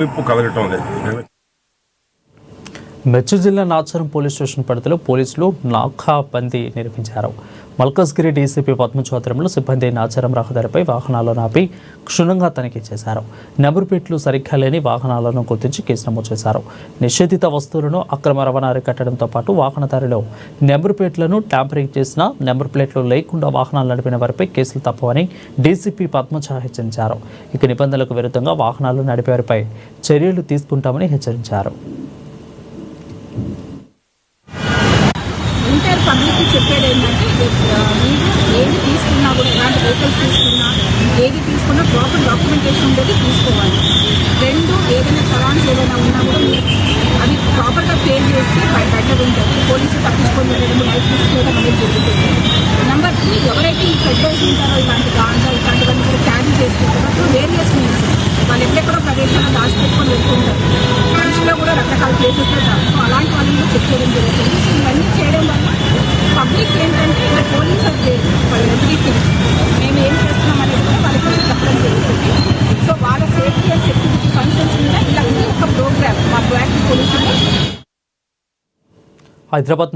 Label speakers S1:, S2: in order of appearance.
S1: కలగటం లేదు.
S2: మెచ్చ జిల్లా నాచారం పోలీస్ స్టేషన్ పరిధిలో పోలీసులు నాకాబందీ నిర్వహించారు. మల్కజ్గిరి డీసీపీ పద్మచోత్రంలో సిబ్బంది నాచారం రహదారిపై వాహనాలను ఆపి క్షుణ్ణంగా తనిఖీ చేశారు. నెంబర్ ప్లేట్లు సరిగ్గా లేని వాహనాలను గుర్తించి కేసు నమోదు చేశారు. నిషేధిత వస్తువులను అక్రమ రవాణా అరికట్టడంతో పాటు వాహనదారిలో నెంబర్ ప్లేట్లను ట్యాంపరింగ్ చేసిన నెంబర్ ప్లేట్లు లేకుండా వాహనాలు నడిపిన వారిపై కేసులు తప్పవని డీసీపీ పద్మచ హెచ్చరించారు. ఇక నిబంధనలకు విరుద్ధంగా వాహనాలు నడిపేవారిపై చర్యలు తీసుకుంటామని హెచ్చరించారు.
S3: ఇంటర్ పబ్లిక్కి చెప్పేది ఏంటంటే మీరు ఏది తీసుకున్నా కూడా ఎలాంటి వెహికల్స్ తీసుకున్నా ఏది తీసుకున్నా ప్రాపర్ డాక్యుమెంటేషన్ ఉండేది తీసుకోవాలి. రెండు, ఏదైనా చలాన్స్ ఏదైనా ఉన్నా కూడా అవి ప్రాపర్గా పే చేస్తే బెటర్ ఉంటుంది. పోలీసులు తప్పించుకొని వెళ్ళడం, లైఫ్ తీసుకోవడం అనేది జరుగుతుంది. నెంబర్ 2, ఎవరైతే ఈ పెద్దోళ్ళు ఉంటారో ఇలాంటి గాంజా ఇలాంటివన్నీ కూడా క్యారీ చేసుకుంటారో వేరియస్ మీన్స్ వాళ్ళు ఎక్కడెక్కడో ప్రదేశంలో దాచిపెట్టుకొని వెళ్తుంటారు. మనుషులో కూడా రకరకాల ప్లేసెస్లో ఉంటారు. సో అలాంటి వాళ్ళని చెక్ చేయడం జరుగుతుంది. సో ఇవన్నీ చేయడం వల్ల పబ్లిక్ ఏంటంటే ఇలా పోలీస్ అంటే ఎవ్రీథింగ్ మేము ఏం చేస్తున్నాం అనేది కూడా వాళ్ళకి చెప్పడం జరుగుతుంది. సో వాళ్ళ సేఫ్టీ అండ్ సెక్యూరిటీ కన్సర్న్స్ మీద ఇలా ఒక ప్రోగ్రామ్ మా ప్రొయాక్టివ్ పోలీసులు
S2: హైదరాబాద్